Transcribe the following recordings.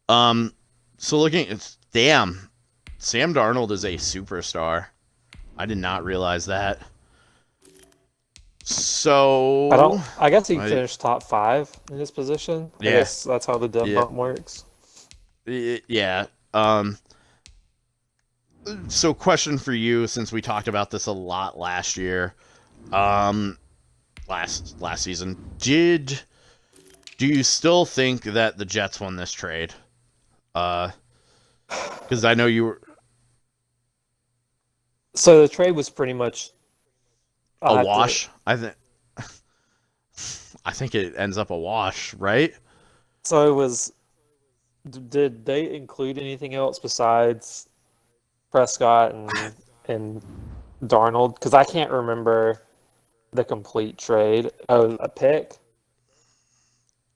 Um, so looking, damn, Sam Darnold is a superstar. I did not realize that. I don't. So, I guess he I, finished top five in his position. I yeah, guess that's how the dev yeah, bump works. yeah. So question for you, since we talked about this a lot last year, um, last season, do you still think that the Jets won this trade? Because I know you were So the trade was pretty much. a I'll have to. wash. I think it ends up a wash, right? So it was. Did they include anything else besides Prescott and Darnold? Because I can't remember the complete trade. Oh, a pick.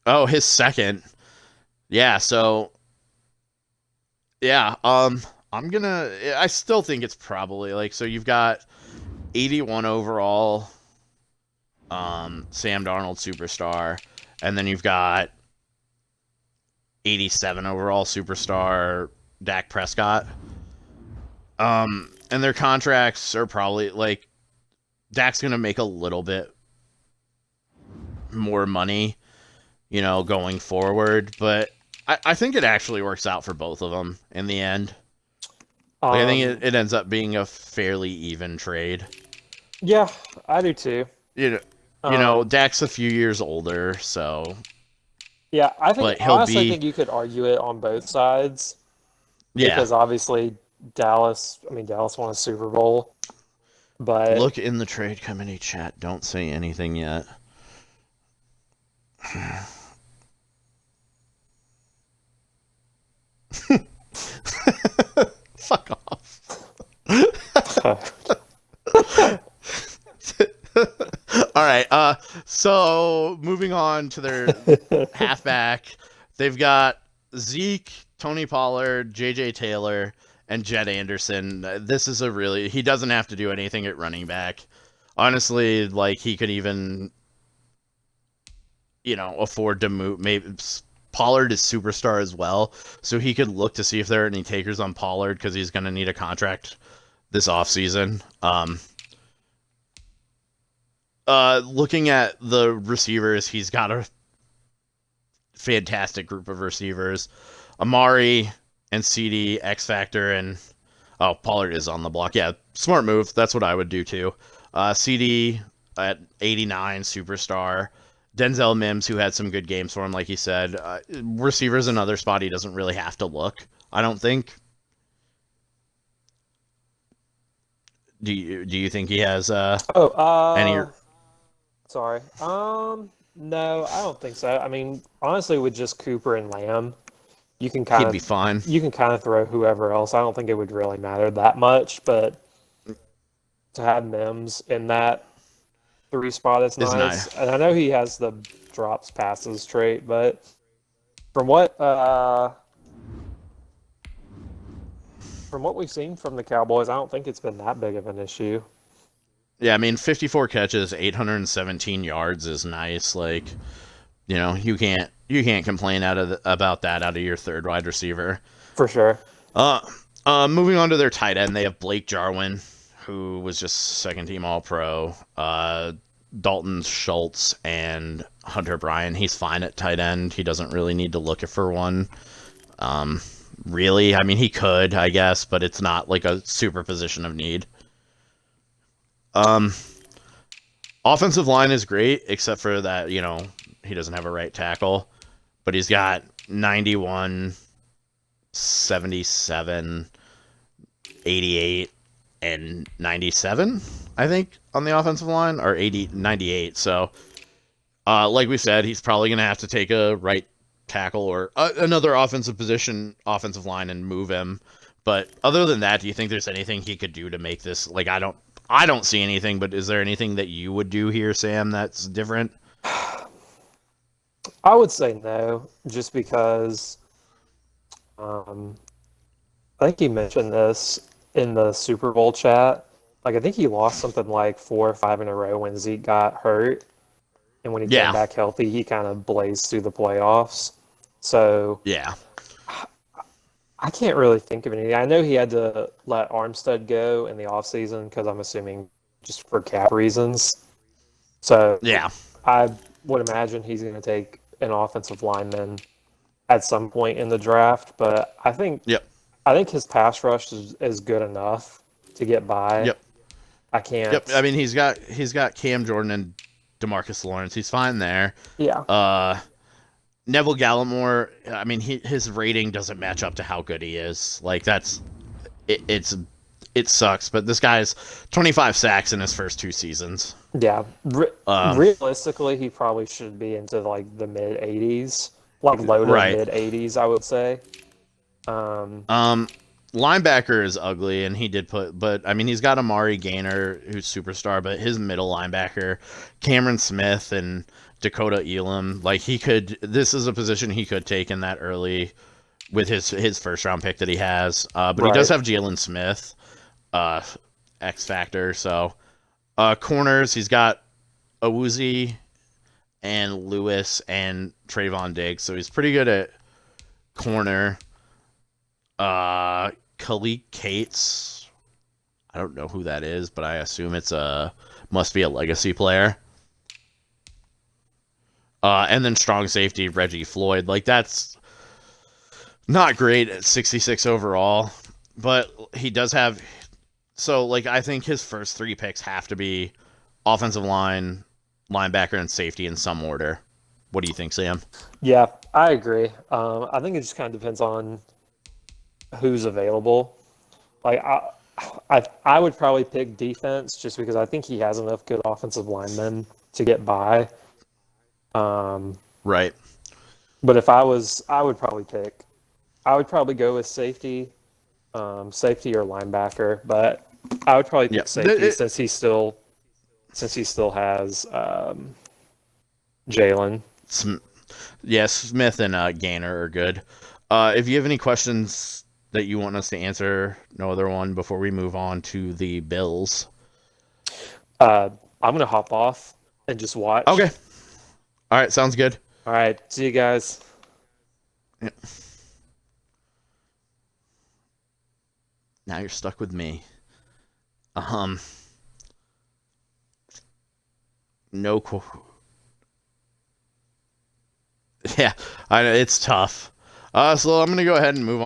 Oh, his second. Yeah, so yeah, I still think it's probably like, so you've got 81 overall Sam Darnold superstar, and then you've got 87 overall superstar Dak Prescott. And their contracts are probably like, Dak's going to make a little bit more money, going forward, but I think it actually works out for both of them in the end. Like, I think Um, it ends up being a fairly even trade. yeah, I do too. You know, Um, Dak's a few years older, so yeah, I think but he'll honestly, I be think you could argue it on both sides yeah. because obviously Dallas. I mean, Dallas won a Super Bowl, but Look in the trade committee chat. Don't say anything yet. Fuck off. All right. So moving on to their halfback, they've got Zeke, Tony Pollard, J.J. Taylor, and Jed Anderson. This is a really, he doesn't have to do anything at running back. Honestly, like, he could even, afford to move. Maybe Pollard is superstar as well, so he could look to see if there are any takers on Pollard because he's going to need a contract this offseason. Looking at the receivers, he's got a fantastic group of receivers. Amari and CD, X Factor, and oh, Pollard is on the block. Yeah, smart move. That's what I would do too. CD at 89, superstar. Denzel Mims, who had some good games for him, like he said. Receivers another spot he doesn't really have to look. I don't think. Do you think he has oh, any? sorry. No, I don't think so. I mean, honestly, with just Cooper and Lamb, you can kind He'd be of fine. you can kind of throw whoever else. I don't think it would really matter that much, but to have Mims in that three spot is Is nice. not. And I know he has the drops passes trait, but from what uh from what we've seen from the Cowboys, I don't think it's been that big of an issue. Yeah, I mean, 54 catches, 817 yards is nice. Like, you can't complain about that out of your third wide receiver. For sure. Uh, moving on to their tight end, they have Blake Jarwin, who was just second team All Pro. Dalton Schultz and Hunter Bryan. He's fine at tight end. He doesn't really need to look for one. Um, really, I mean, he could, I guess, but it's not like a super position of need. Um, Offensive line is great, except for that, he doesn't have a right tackle, but he's got 91, 77, 88, and 97, I think, on the offensive line, or 80, 98. So, like we said, he's probably going to have to take a right tackle or another offensive line and move him. But other than that, do you think there's anything he could do to make this, like, I don't see anything, but is there anything that you would do here, Sam, that's different? I would say no, just because um, I think he mentioned this in the Super Bowl chat. Like, I think he lost something like 4 or 5 in a row when Zeke got hurt. And when he came Yeah, back healthy, he kind of blazed through the playoffs. So yeah. I can't really think of anything. I know he had to let Armstead go in the offseason because I'm assuming just for cap reasons. So Yeah. I would imagine he's going to take an offensive lineman at some point in the draft. But Yep. I think his pass rush is good enough to get by. Yep. I Yep. I can't. mean, he's got Cam Jordan and DeMarcus Lawrence. He's fine there. Yeah, Uh, Neville Gallimore. I mean, his rating doesn't match up to how good he is. Like that's it sucks. But this guy's 25 sacks in his first 2 seasons. yeah. Um, Realistically, he probably should be into like the mid 80s, like low to right. mid 80s, I would say. Um, Um, Linebacker is ugly, and he did put, but I mean, he's got Amari Gaynor, who's superstar, but his middle linebacker, Cameron Smith and Dakota Elam, like he could. This is a position he could take in that early with his first round pick that he has. But he does right. have Jalen Smith, uh, X factor. So, corners, he's got Awuzie and Lewis and Trayvon Diggs, so he's pretty good at corner. Khalid Cates. I don't know who that is, but I assume must be a legacy player. And then strong safety Reggie Floyd. Like that's not great at 66 overall, but he does have. So like I think his first 3 picks have to be offensive line, linebacker, and safety in some order. What do you think, Sam? Yeah, I agree. I think it just kind of depends on who's available. Like I would probably pick defense just because I think he has enough good offensive linemen to get by. Right. But I would probably go with safety, safety or linebacker. But I would probably Yeah. pick safety since he still has Jalen. Yeah, Smith and Gaynor are good. If you have any questions that you want us to answer, no other one before we move on to the Bills. I'm gonna hop off and just watch. Okay. All right, sounds good. All right, see you guys. Yeah. Now you're stuck with me. No. Yeah, it's tough. So I'm gonna go ahead and move on.